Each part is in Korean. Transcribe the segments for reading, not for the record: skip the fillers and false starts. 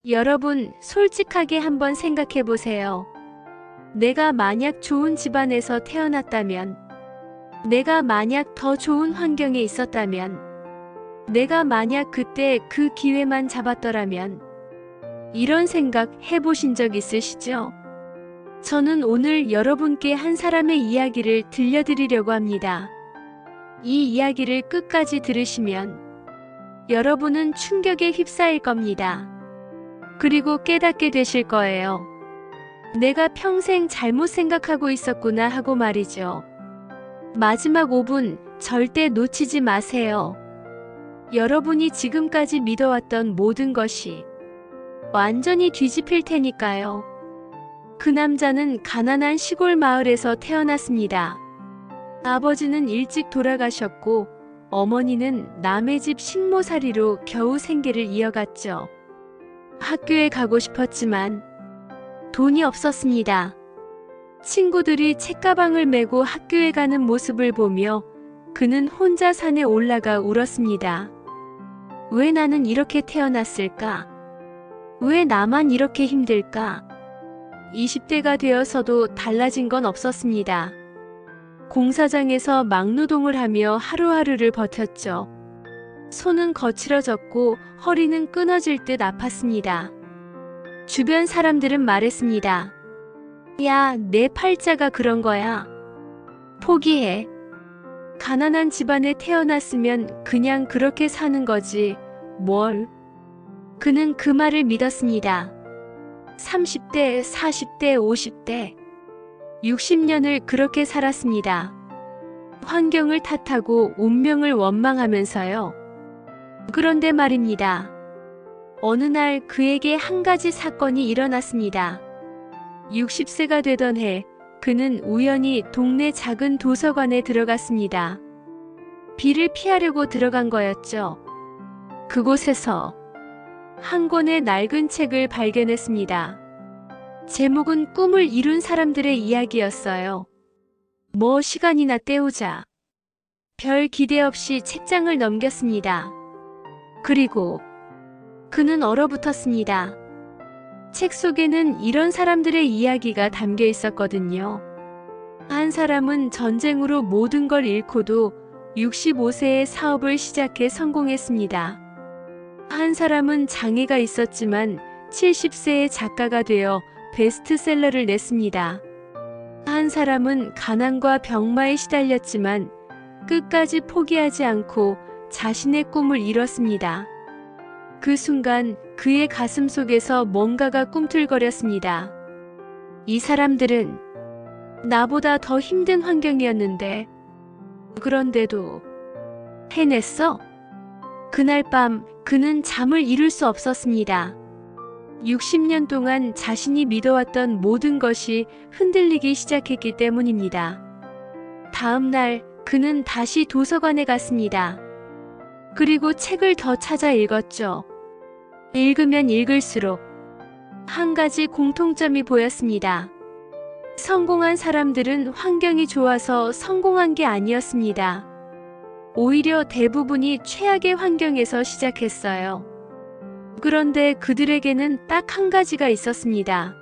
여러분, 솔직하게 한번 생각해 보세요. 내가 만약 좋은 집안에서 태어났다면, 내가 만약 더 좋은 환경에 있었다면, 내가 만약 그때 그 기회만 잡았더라면, 이런 생각 해보신 적 있으시죠? 저는 오늘 여러분께 한 사람의 이야기를 들려드리려고 합니다. 이 이야기를 끝까지 들으시면 여러분은 충격에 휩싸일 겁니다. 그리고 깨닫게 되실 거예요. 내가 평생 잘못 생각하고 있었구나 하고 말이죠. 마지막 5분 절대 놓치지 마세요. 여러분이 지금까지 믿어왔던 모든 것이 완전히 뒤집힐 테니까요. 그 남자는 가난한 시골 마을에서 태어났습니다. 아버지는 일찍 돌아가셨고 어머니는 남의 집 식모살이로 겨우 생계를 이어갔죠. 학교에 가고 싶었지만 돈이 없었습니다. 친구들이 책가방을 메고 학교에 가는 모습을 보며 그는 혼자 산에 올라가 울었습니다. 왜 나는 이렇게 태어났을까? 왜 나만 이렇게 힘들까? 20대가 되어서도 달라진 건 없었습니다. 공사장에서 막노동을 하며 하루하루를 버텼죠. 손은 거칠어졌고 허리는 끊어질 듯 아팠습니다. 주변 사람들은 말했습니다. 야, 내 팔자가 그런 거야. 포기해. 가난한 집안에 태어났으면 그냥 그렇게 사는 거지. 뭘? 그는 그 말을 믿었습니다. 30대, 40대, 50대, 60년을 그렇게 살았습니다. 환경을 탓하고 운명을 원망하면서요. 그런데 말입니다. 어느 날 그에게 한 가지 사건이 일어났습니다. 60세가 되던 해, 그는 우연히 동네 작은 도서관에 들어갔습니다. 비를 피하려고 들어간 거였죠. 그곳에서 한 권의 낡은 책을 발견했습니다. 제목은 꿈을 이룬 사람들의 이야기였어요. 뭐 시간이나 때우자. 별 기대 없이 책장을 넘겼습니다. 그리고 그는 얼어붙었습니다. 책 속에는 이런 사람들의 이야기가 담겨 있었거든요. 한 사람은 전쟁으로 모든 걸 잃고도 65세에 사업을 시작해 성공했습니다. 한 사람은 장애가 있었지만 70세에 작가가 되어 베스트셀러를 냈습니다. 한 사람은 가난과 병마에 시달렸지만 끝까지 포기하지 않고 자신의 꿈을 이뤘습니다. 그 순간 그의 가슴 속에서 뭔가가 꿈틀거렸습니다. 이 사람들은 나보다 더 힘든 환경이었는데, 그런데도 해냈어? 그날 밤 그는 잠을 이룰 수 없었습니다. 60년 동안 자신이 믿어왔던 모든 것이 흔들리기 시작했기 때문입니다. 다음 날 그는 다시 도서관에 갔습니다. 그리고 책을 더 찾아 읽었죠. 읽으면 읽을수록 한 가지 공통점이 보였습니다. 성공한 사람들은 환경이 좋아서 성공한 게 아니었습니다. 오히려 대부분이 최악의 환경에서 시작했어요. 그런데 그들에게는 딱 한 가지가 있었습니다.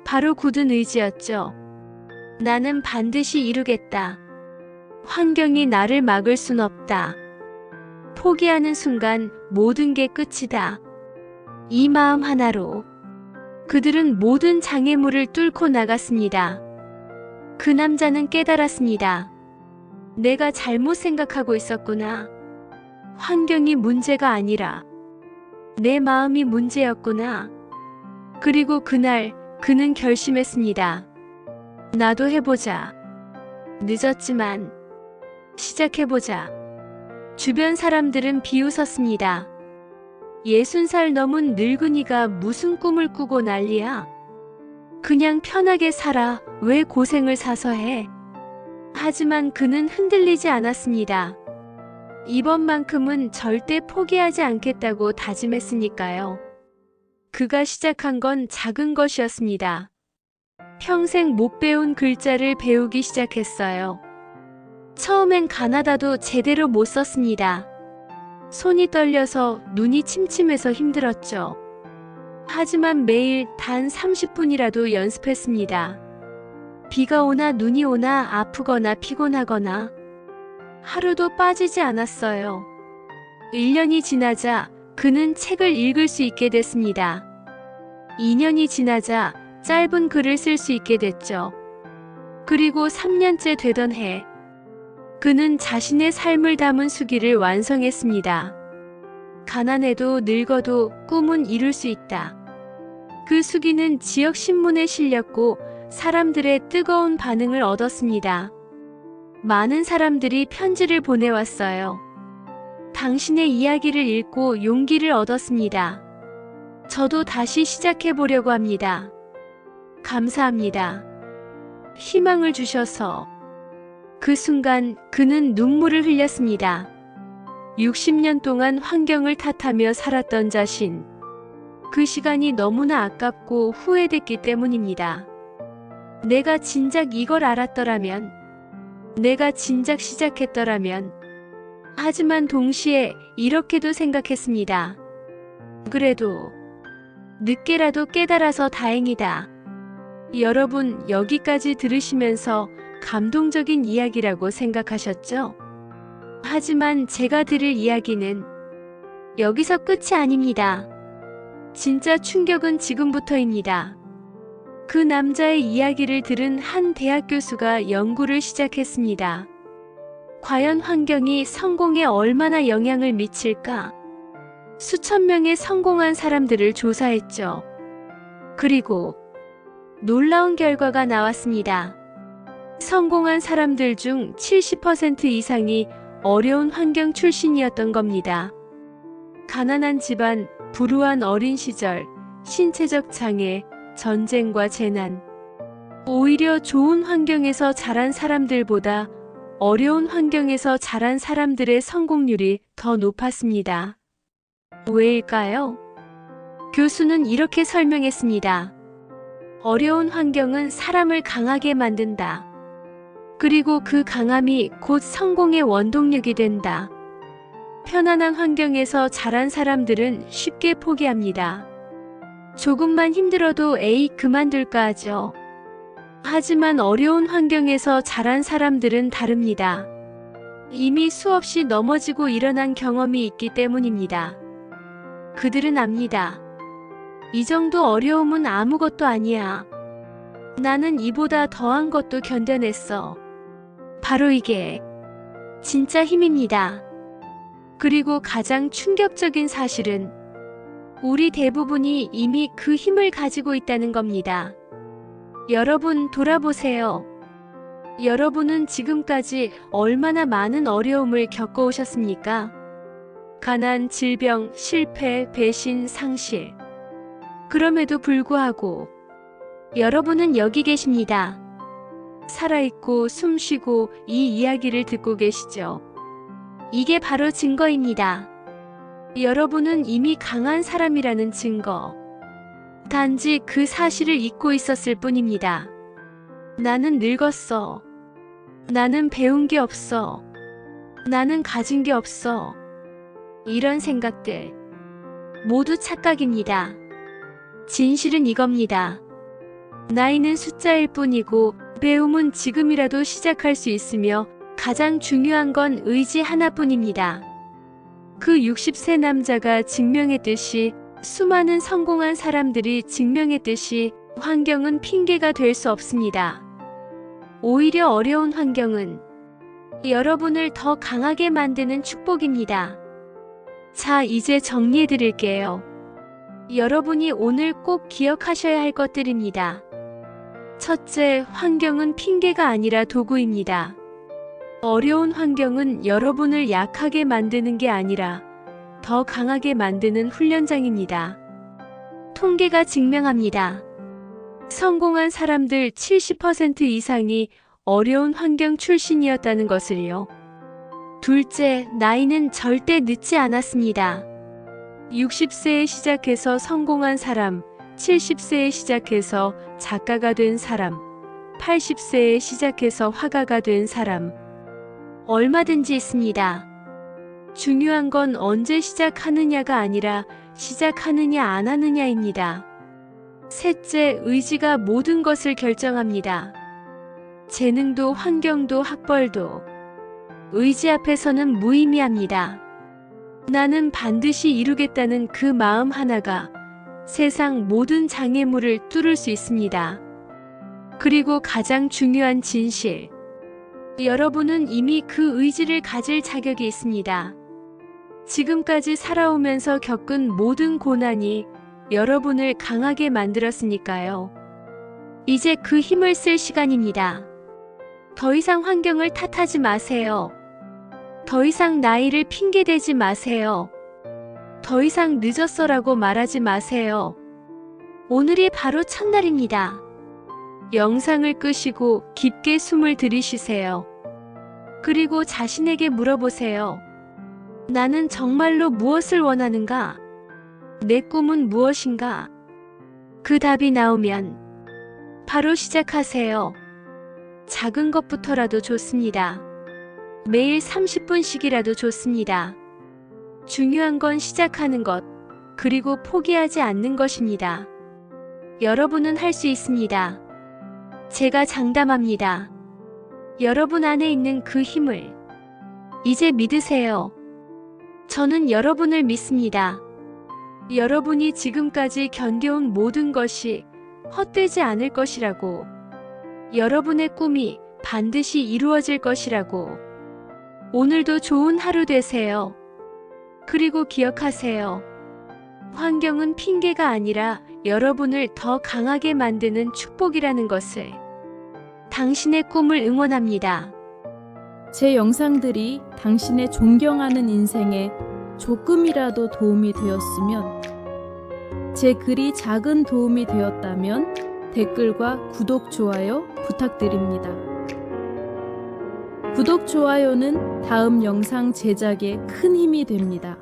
바로 굳은 의지였죠. 나는 반드시 이루겠다. 환경이 나를 막을 순 없다. 포기하는 순간 모든 게 끝이다. 이 마음 하나로 그들은 모든 장애물을 뚫고 나갔습니다. 그 남자는 깨달았습니다. 내가 잘못 생각하고 있었구나. 환경이 문제가 아니라 내 마음이 문제였구나. 그리고 그날 그는 결심했습니다. 나도 해보자. 늦었지만 시작해보자. 주변 사람들은 비웃었습니다. 60살 넘은 늙은이가 무슨 꿈을 꾸고 난리야. 그냥 편하게 살아. 왜 고생을 사서 해? 하지만 그는 흔들리지 않았습니다. 이번만큼은 절대 포기하지 않겠다고 다짐했으니까요. 그가 시작한 건 작은 것이었습니다. 평생 못 배운 글자를 배우기 시작했어요. 처음엔 가나다도 제대로 못 썼습니다. 손이 떨려서 눈이 침침해서 힘들었죠. 하지만 매일 단 30분이라도 연습했습니다. 비가 오나 눈이 오나 아프거나 피곤하거나 하루도 빠지지 않았어요. 1년이 지나자 그는 책을 읽을 수 있게 됐습니다. 2년이 지나자 짧은 글을 쓸 수 있게 됐죠. 그리고 3년째 되던 해, 그는 자신의 삶을 담은 수기를 완성했습니다. 가난해도 늙어도 꿈은 이룰 수 있다. 그 수기는 지역 신문에 실렸고 사람들의 뜨거운 반응을 얻었습니다. 많은 사람들이 편지를 보내왔어요. 당신의 이야기를 읽고 용기를 얻었습니다. 저도 다시 시작해 보려고 합니다. 감사합니다. 희망을 주셔서. 그 순간 그는 눈물을 흘렸습니다. 60년 동안 환경을 탓하며 살았던 자신. 그 시간이 너무나 아깝고 후회됐기 때문입니다. 내가 진작 이걸 알았더라면, 내가 진작 시작했더라면. 하지만 동시에 이렇게도 생각했습니다. 그래도 늦게라도 깨달아서 다행이다. 여러분, 여기까지 들으시면서 감동적인 이야기라고 생각하셨죠? 하지만 제가 들을 이야기는 여기서 끝이 아닙니다. 진짜 충격은 지금부터입니다. 그 남자의 이야기를 들은 한 대학 교수가 연구를 시작했습니다. 과연 환경이 성공에 얼마나 영향을 미칠까? 수천 명의 성공한 사람들을 조사했죠. 그리고 놀라운 결과가 나왔습니다. 성공한 사람들 중 70% 이상이 어려운 환경 출신이었던 겁니다. 가난한 집안, 불우한 어린 시절, 신체적 장애, 전쟁과 재난. 오히려 좋은 환경에서 자란 사람들보다 어려운 환경에서 자란 사람들의 성공률이 더 높았습니다. 왜일까요? 교수는 이렇게 설명했습니다. 어려운 환경은 사람을 강하게 만든다. 그리고 그 강함이 곧 성공의 원동력이 된다. 편안한 환경에서 자란 사람들은 쉽게 포기합니다. 조금만 힘들어도 에이 그만둘까 하죠. 하지만 어려운 환경에서 자란 사람들은 다릅니다. 이미 수없이 넘어지고 일어난 경험이 있기 때문입니다. 그들은 압니다. 이 정도 어려움은 아무것도 아니야. 나는 이보다 더한 것도 견뎌냈어. 바로 이게 진짜 힘입니다. 그리고 가장 충격적인 사실은 우리 대부분이 이미 그 힘을 가지고 있다는 겁니다. 여러분 돌아보세요. 여러분은 지금까지 얼마나 많은 어려움을 겪어오셨습니까? 가난, 질병, 실패, 배신, 상실. 그럼에도 불구하고 여러분은 여기 계십니다. 살아있고 숨쉬고 이 이야기를 듣고 계시죠? 이게 바로 증거입니다. 여러분은 이미 강한 사람이라는 증거. 단지 그 사실을 잊고 있었을 뿐입니다. 나는 늙었어. 나는 배운 게 없어. 나는 가진 게 없어. 이런 생각들 모두 착각입니다. 진실은 이겁니다. 나이는 숫자일 뿐이고 배움은 지금이라도 시작할 수 있으며 가장 중요한 건 의지 하나뿐입니다. 그 60세 남자가 증명했듯이 수많은 성공한 사람들이 증명했듯이 환경은 핑계가 될 수 없습니다. 오히려 어려운 환경은 여러분을 더 강하게 만드는 축복입니다. 자, 이제 정리해 드릴게요. 여러분이 오늘 꼭 기억하셔야 할 것들입니다. 첫째, 환경은 핑계가 아니라 도구입니다. 어려운 환경은 여러분을 약하게 만드는 게 아니라 더 강하게 만드는 훈련장입니다. 통계가 증명합니다. 성공한 사람들 70% 이상이 어려운 환경 출신이었다는 것을요. 둘째, 나이는 절대 늦지 않았습니다. 60세에 시작해서 성공한 사람, 70세에 시작해서 작가가 된 사람, 80세에 시작해서 화가가 된 사람, 얼마든지 있습니다. 중요한 건 언제 시작하느냐가 아니라 시작하느냐 안 하느냐입니다. 셋째, 의지가 모든 것을 결정합니다. 재능도 환경도 학벌도 의지 앞에서는 무의미합니다. 나는 반드시 이루겠다는 그 마음 하나가 세상 모든 장애물을 뚫을 수 있습니다. 그리고 가장 중요한 진실. 여러분은 이미 그 의지를 가질 자격이 있습니다. 지금까지 살아오면서 겪은 모든 고난이 여러분을 강하게 만들었으니까요. 이제 그 힘을 쓸 시간입니다. 더 이상 환경을 탓하지 마세요. 더 이상 나이를 핑계대지 마세요. 더 이상 늦었어라고 말하지 마세요. 오늘이 바로 첫날입니다. 영상을 끄시고 깊게 숨을 들이쉬세요. 그리고 자신에게 물어보세요. 나는 정말로 무엇을 원하는가? 내 꿈은 무엇인가? 그 답이 나오면 바로 시작하세요. 작은 것부터라도 좋습니다. 매일 30분씩이라도 좋습니다. 중요한 건 시작하는 것, 그리고 포기하지 않는 것입니다. 여러분은 할 수 있습니다. 제가 장담합니다. 여러분 안에 있는 그 힘을 이제 믿으세요. 저는 여러분을 믿습니다. 여러분이 지금까지 견뎌온 모든 것이 헛되지 않을 것이라고, 여러분의 꿈이 반드시 이루어질 것이라고. 오늘도 좋은 하루 되세요. 그리고 기억하세요. 환경은 핑계가 아니라 여러분을 더 강하게 만드는 축복이라는 것을. 당신의 꿈을 응원합니다. 제 영상들이 당신의 존경하는 인생에 조금이라도 도움이 되었으면, 제 글이 작은 도움이 되었다면 댓글과 구독, 좋아요 부탁드립니다. 구독, 좋아요는 다음 영상 제작에 큰 힘이 됩니다.